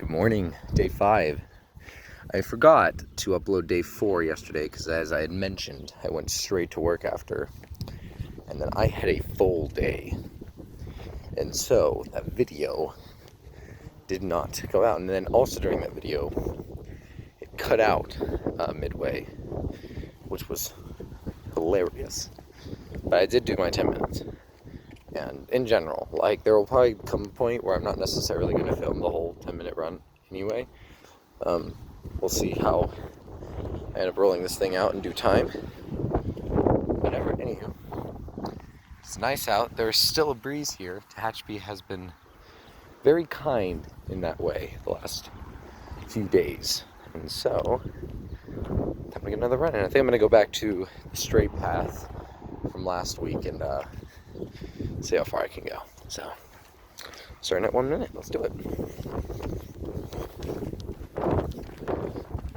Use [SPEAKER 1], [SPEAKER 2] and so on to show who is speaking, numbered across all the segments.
[SPEAKER 1] Good morning, day 5. I forgot to upload day 4 yesterday because, as I had mentioned, I went straight to work after, and then I had a full day. And so that video did not go out. And then also during that video, it cut out midway, which was hilarious. But I did do my 10 minutes. And in general, there will probably come a point where I'm not necessarily going to film the whole 10-minute run anyway. We'll see how I end up rolling this thing out in due time. Whatever, anywho. It's nice out. There's still a breeze here. Tehachapi has been very kind in that way the last few days. And so, I'm going to get another run. And I think I'm going to go back to the straight path from last week and see how far I can go. So, starting at 1 minute. Let's do it.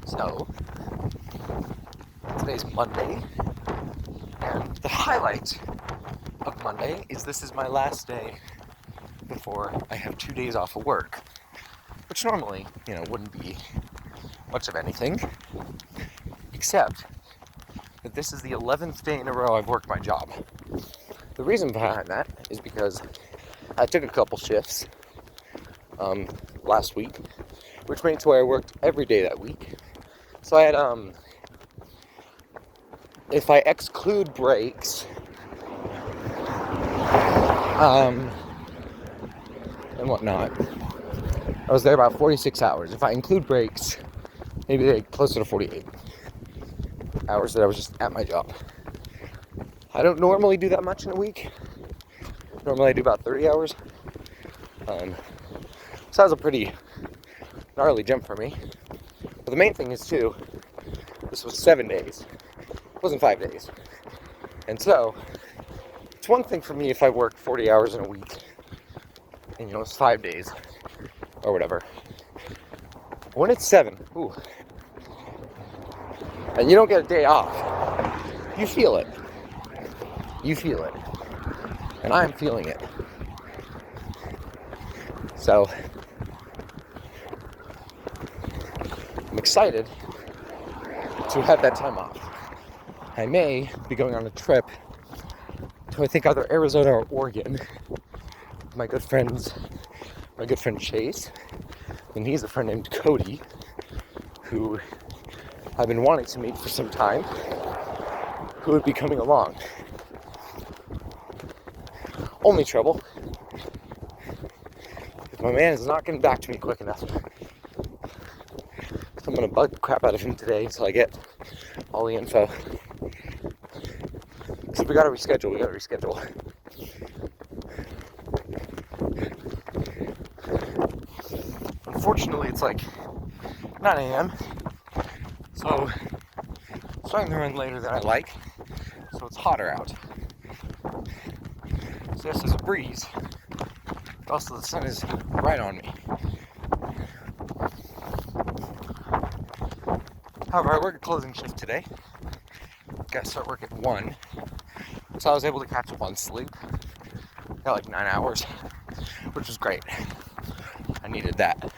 [SPEAKER 1] So, today's Monday, and the highlight of Monday is this is my last day before I have 2 days off of work, which normally, wouldn't be much of anything, except that this is the 11th day in a row I've worked my job. The reason behind that is because I took a couple shifts last week, which made it to where I worked every day that week. So I had, if I exclude breaks, and whatnot, I was there about 46 hours. If I include breaks, maybe closer to 48 hours that I was just at my job. I don't normally do that much in a week. Normally I do about 30 hours. So that was a pretty gnarly jump for me. But the main thing is, too, this was 7 days. It wasn't 5 days. And so, it's one thing for me if I work 40 hours in a week, and, it's 5 days, or whatever. When it's 7, ooh, and you don't get a day off, you feel it. You feel it. And I'm feeling it. So, I'm excited to have that time off. I may be going on a trip to, I think, either Arizona or Oregon with my good friend Chase, and he's a friend named Cody, who I've been wanting to meet for some time, who would be coming along. Only trouble, if my man is not getting back to me quick enough. I'm gonna bug the crap out of him today until I get all the info. So if we gotta reschedule. Unfortunately, it's 9 a.m. So I'm starting to run later than I like. So it's hotter out. So yes, there's a breeze. But also the sun is right on me. However, I work a closing shift today. Got to start work at 1. So I was able to catch up on sleep. Got 9 hours, which was great. I needed that.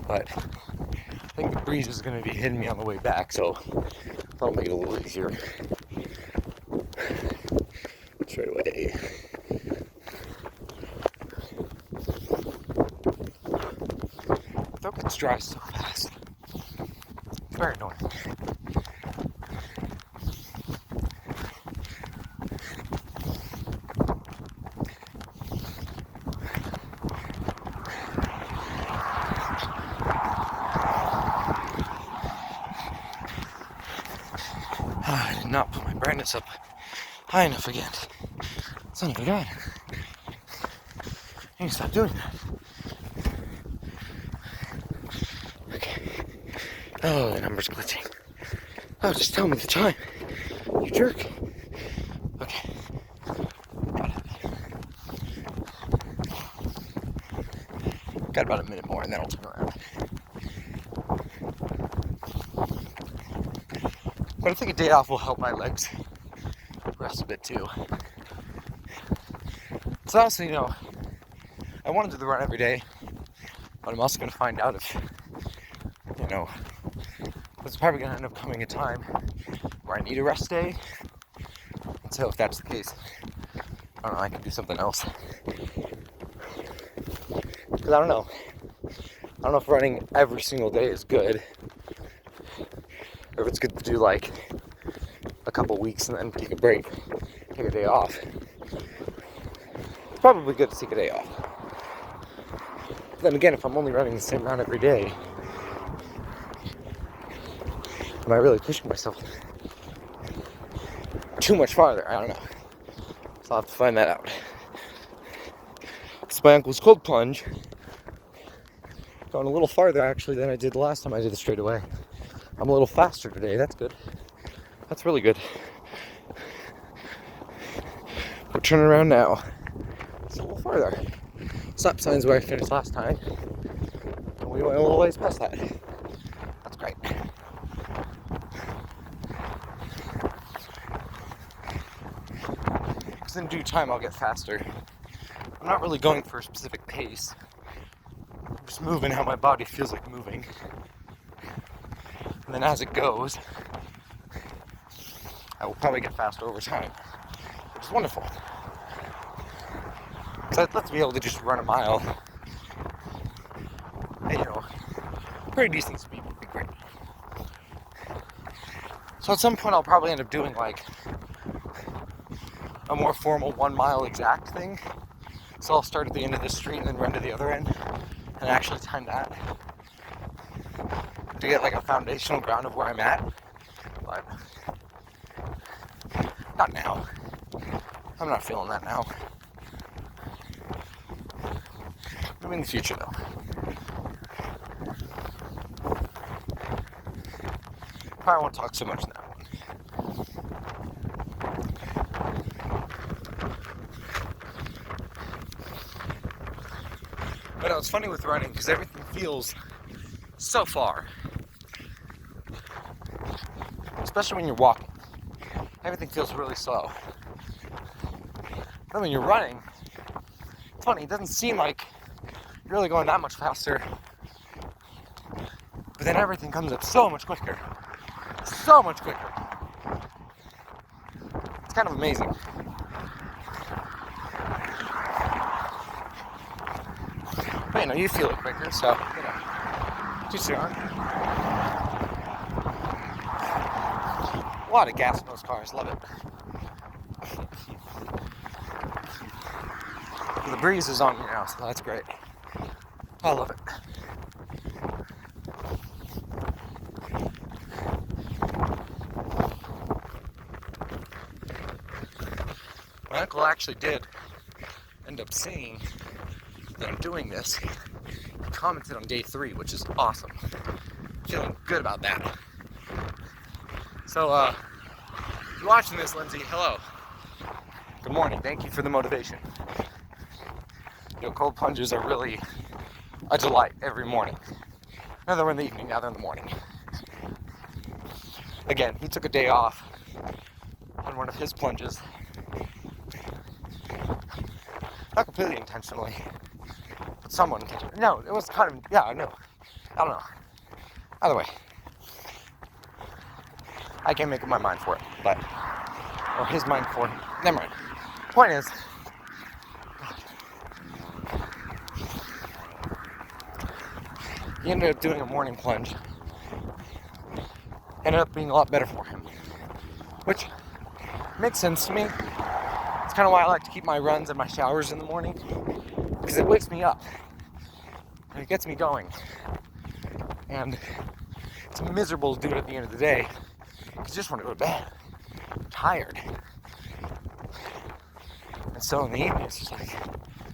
[SPEAKER 1] But I think the breeze is going to be hitting me on the way back, so that'll make it a little easier. Straight away. My throat gets dry so fast. It's very annoying. I did not put my brightness up high enough again. Son of a gun. I need to stop doing that. Okay. Oh, the number's glitching. Oh, just tell me the time. You jerk. Okay. Got it. Got about a minute more and then I'll turn around. But I think a day off will help my legs rest a bit too. So also, I want to do the run every day, but I'm also going to find out if, there's probably going to end up coming a time where I need a rest day. And so if that's the case, I don't know, I can do something else. Because I don't know if running every single day is good, or if it's good to do like a couple weeks and then take a break, take a day off. It's probably good to take a day off. But then again, if I'm only running the same route every day, am I really pushing myself too much farther? I don't know. So I'll have to find that out. It's my uncle's cold plunge. Going a little farther actually than I did the last time I did it straight away. I'm a little faster today. That's good. That's really good. We're turning around now. It's a little farther. Stop signs where I finished last time. And we went a little ways past that. That's great. Because in due time I'll get faster. I'm not really going for a specific pace. I'm just moving how my body feels like moving. And then as it goes, I will probably get faster over time, which is wonderful. Because I'd love to be able to just run a mile at, pretty decent speed would be great. So at some point I'll probably end up doing like a more formal 1 mile exact thing. So I'll start at the end of the street and then run to the other end and actually time that to get like a foundational ground of where I'm at. But not now. I'm not feeling that now. Maybe in the future though. Probably won't talk so much in that one. But it's funny with running because everything feels so far. Especially when you're walking. Everything feels really slow. But when you're running, it's funny, it doesn't seem like you're really going that much faster. But then everything comes up so much quicker. So much quicker. It's kind of amazing. But you feel it quicker, so, too soon. A lot of gas in those cars, love it. The breeze is on me now, so that's great. I love it. My uncle actually did end up seeing that I'm doing this. He commented on day 3, which is awesome. Feeling good about that. So, if you're watching this, Lindsay, hello. Good morning. Thank you for the motivation. Cold plunges are really a delight every morning. Now they're in the evening, now they're in the morning. Again, he took a day off on one of his plunges. Not completely intentionally, but somewhat intentionally. No, it was kind of, I don't know. Either way, I can't make up my mind for it, or his mind for it. Never mind. Point is, he ended up doing a morning plunge. Ended up being a lot better for him, which makes sense to me. It's kind of why I like to keep my runs and my showers in the morning, because it wakes me up and it gets me going. And it's miserable to do it at the end of the day because you just want to go to bed. I'm tired. And so in the evening, it's just like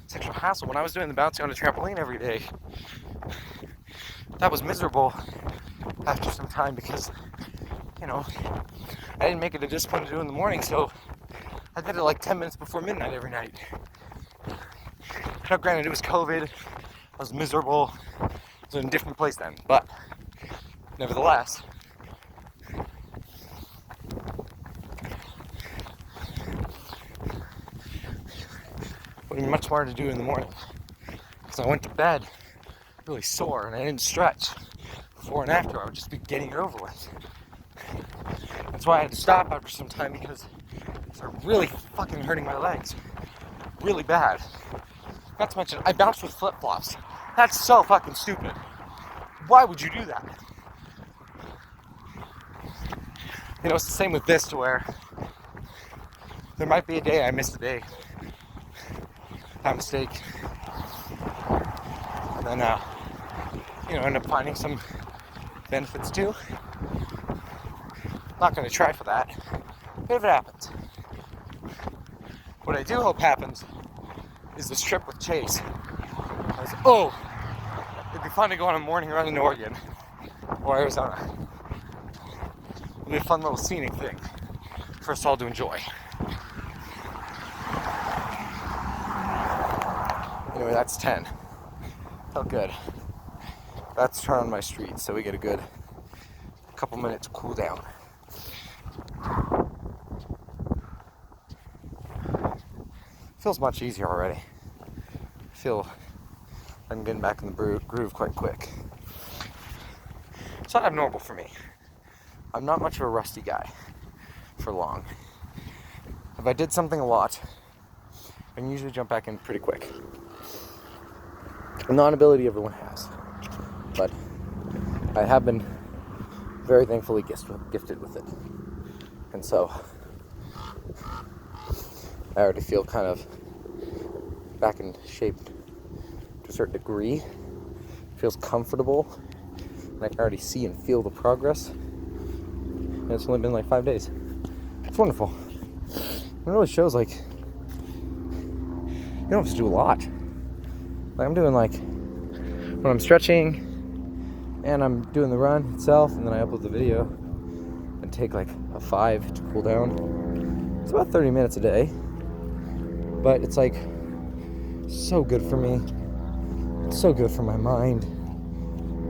[SPEAKER 1] such a hassle. When I was doing the bouncing on a trampoline every day, that was miserable after some time because, I didn't make it a discipline to do in the morning, so I did it like 10 minutes before midnight every night. Now, granted, it was COVID. I was miserable. I was in a different place then, but nevertheless, would be much harder to do in the morning. Because I went to bed really sore and I didn't stretch before and after. I would just be getting it over with. That's why I had to stop after some time because they're really fucking hurting my legs. Really bad. Not to mention, I bounced with flip-flops. That's so fucking stupid. Why would you do that? You know, it's the same with this to where there might be a day I missed a day. By mistake. And then, end up finding some benefits too. I'm not going to try for that. But if it happens. What I do hope happens is this trip with Chase. It'd be fun to go on a morning run in Oregon or Arizona. It'd be a fun little scenic thing for us all to enjoy. Anyway, that's 10. Felt good. That's turn on my street, so we get a good couple minutes to cool down. Feels much easier already. I feel I'm getting back in the groove quite quick. It's not abnormal for me. I'm not much of a rusty guy for long. If I did something a lot, I can usually jump back in pretty quick. Not an ability everyone has, but I have been very thankfully gifted with it. And so I already feel kind of back in shape to a certain degree. It feels comfortable, and I can already see and feel the progress. And it's only been like 5 days. It's wonderful. It really shows like you don't have to do a lot. Like I'm doing like when I'm stretching and I'm doing the run itself, and then I upload the video and take like a 5 to cool down. It's about 30 minutes a day, but it's like so good for me. It's so good for my mind,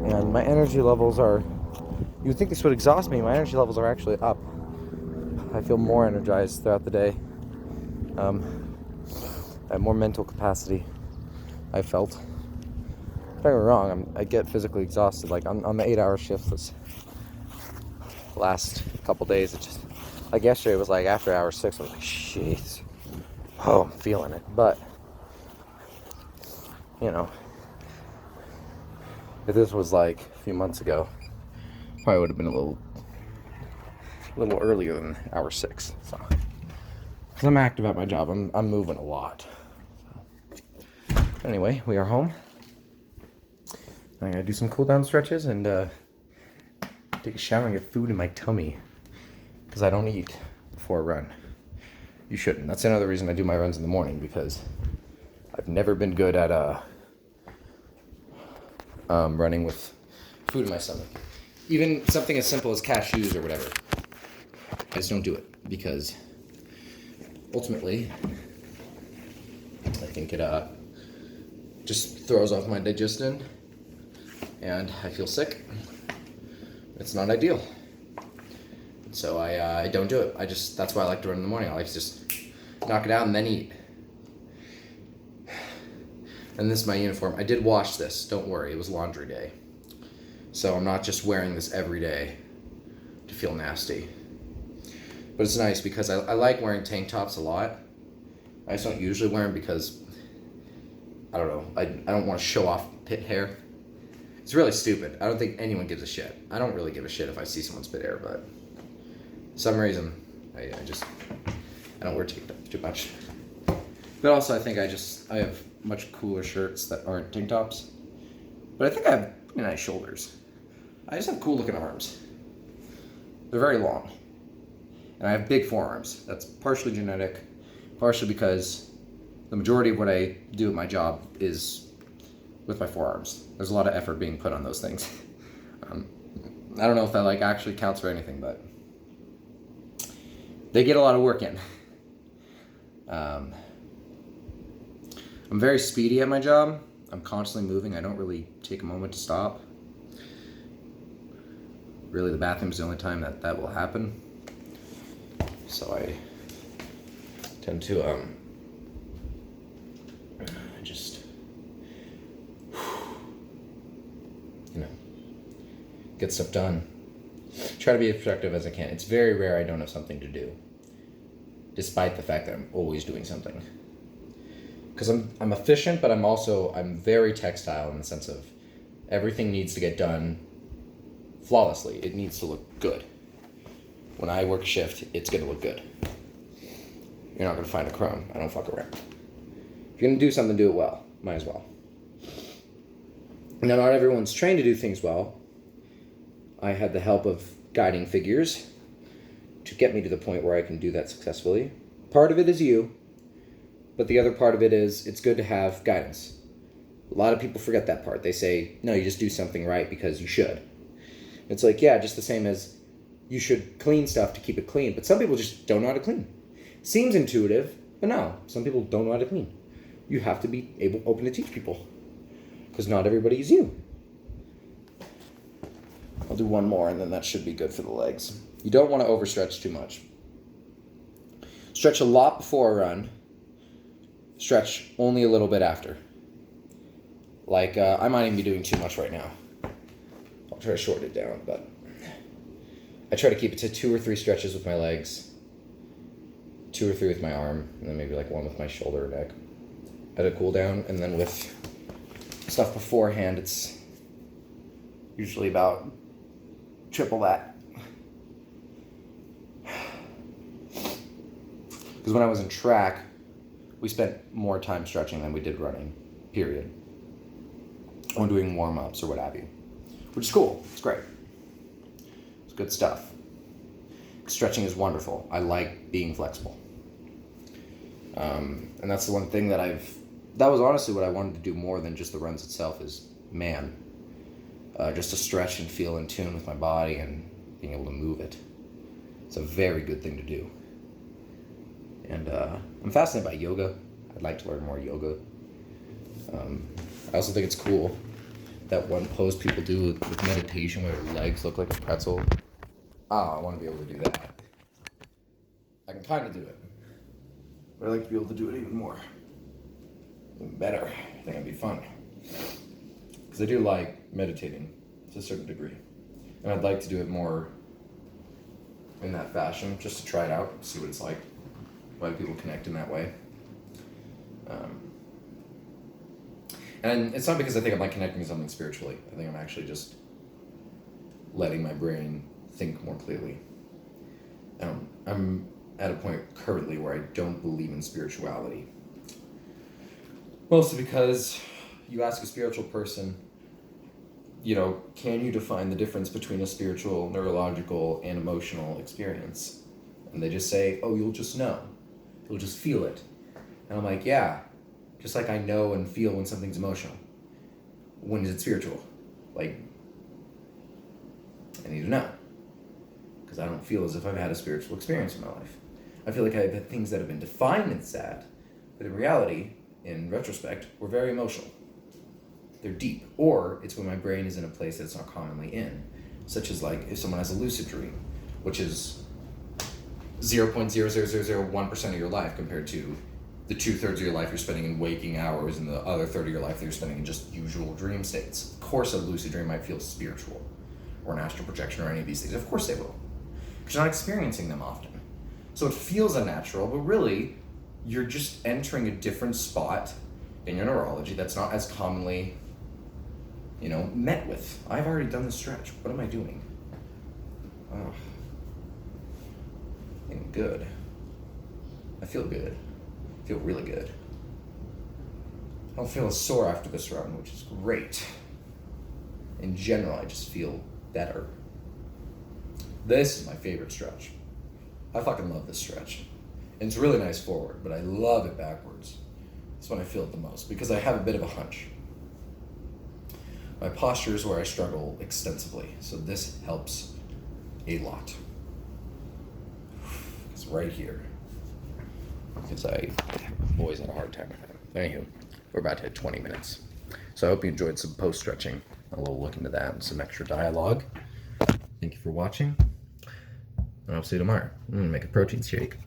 [SPEAKER 1] and my energy levels are. You would think this would exhaust me. My energy levels are actually up. I feel more energized throughout the day. I have more mental capacity. I felt. Don't get me wrong, I get physically exhausted. Like on the 8-hour shift this last couple days, it just like yesterday was like after hour 6, I was like, jeez, oh, I'm feeling it. But you know, if this was like a few months ago, probably would have been a little earlier than hour 6. So, because I'm active at my job, I'm moving a lot. Anyway, we are home. I'm gonna do some cool down stretches and take a shower and get food in my tummy, because I don't eat before a run. You shouldn't. That's another reason I do my runs in the morning, because I've never been good at running with food in my stomach. Even something as simple as cashews or whatever. I just don't do it, because ultimately I think it just throws off my digestion and I feel sick. It's not ideal. So I don't do it. That's why I like to run in the morning. I like to just knock it out and then eat. And this is my uniform. I did wash this, don't worry, it was laundry day. So I'm not just wearing this every day to feel nasty. But it's nice because I like wearing tank tops a lot. I just don't usually wear them because, I don't know, I don't want to show off pit hair. It's really stupid. I don't think anyone gives a shit. I don't really give a shit if I see someone's pit hair, but for some reason, I don't wear tank tops too much. But also I think I have much cooler shirts that aren't tank tops. But I think I have pretty nice shoulders. I just have cool looking arms. They're very long. And I have big forearms. That's partially genetic, partially because the majority of what I do at my job is with my forearms. There's a lot of effort being put on those things. I don't know if that actually counts for anything, but they get a lot of work in. I'm very speedy at my job. I'm constantly moving. I don't really take a moment to stop. Really, the bathroom is the only time that will happen. So I tend to get stuff done. Try to be as productive as I can. It's very rare I don't have something to do, despite the fact that I'm always doing something. Because I'm efficient, but I'm very textile in the sense of everything needs to get done flawlessly. It needs to look good. When I work shift, it's going to look good. You're not going to find a crumb. I don't fuck around. If you're going to do something, do it well. Might as well. Now, not everyone's trained to do things well. I had the help of guiding figures to get me to the point where I can do that successfully. Part of it is you, but the other part of it is it's good to have guidance. A lot of people forget that part. They say, no, you just do something right because you should. It's like, yeah, just the same as you should clean stuff to keep it clean, but some people just don't know how to clean. Seems intuitive, but no, some people don't know how to clean. You have to be open to teach people, because not everybody is you. I'll do one more, and then that should be good for the legs. You don't want to overstretch too much. Stretch a lot before a run. Stretch only a little bit after. Like, I might even be doing too much right now. I'll try to shorten it down, but I try to keep it to 2 or 3 stretches with my legs, 2 or 3 with my arm, and then maybe like 1 with my shoulder or neck at a cool down. And then with stuff beforehand, it's usually about triple that. Because when I was in track, we spent more time stretching than we did running, period. Or doing warm-ups or what have you. Which is cool. It's great. It's good stuff. Stretching is wonderful. I like being flexible. And that's the one thing that that was honestly what I wanted to do more than just the runs itself is, just to stretch and feel in tune with my body and being able to move it. It's a very good thing to do. And I'm fascinated by yoga. I'd like to learn more yoga. I also think it's cool that one pose people do with meditation where their legs look like a pretzel. I want to be able to do that. I can kind of do it, but I'd like to be able to do it even more. Even better. I think it'd be fun. Because I do like meditating to a certain degree. And I'd like to do it more in that fashion, just to try it out, see what it's like. Why do people connect in that way? And it's not because I think I'm like connecting to something spiritually. I think I'm actually just letting my brain think more clearly. I'm at a point currently where I don't believe in spirituality. Mostly because you ask a spiritual person, can you define the difference between a spiritual, neurological, and emotional experience? And they just say, oh, you'll just know. You'll just feel it. And I'm like, yeah. Just like I know and feel when something's emotional. When is it spiritual? Like, I need to know. Because I don't feel as if I've had a spiritual experience in my life. I feel like I've had things that have been defined as sad, but in reality, in retrospect, were very emotional. They're deep. Or it's when my brain is in a place that it's not commonly in. Such as like if someone has a lucid dream, which is 0.00001% of your life compared to the 2/3 of your life you're spending in waking hours and the other third of your life that you're spending in just usual dream states. Of course a lucid dream might feel spiritual or an astral projection or any of these things. Of course they will. Because you're not experiencing them often. So it feels unnatural, but really you're just entering a different spot in your neurology that's not as commonly, met with. I've already done the stretch. What am I doing? Oh. I'm good. I feel good. I feel really good. I don't feel as sore after this run, which is great. In general, I just feel better. This is my favorite stretch. I fucking love this stretch. And it's really nice forward, but I love it backwards. That's when I feel it the most, because I have a bit of a hunch. My posture is where I struggle extensively, so this helps a lot. It's right here. Because I always had a hard time with it. Anywho, we're about to hit 20 minutes. So I hope you enjoyed some post-stretching, a little look into that, and some extra dialogue. Thank you for watching, and I'll see you tomorrow. I'm gonna make a protein shake.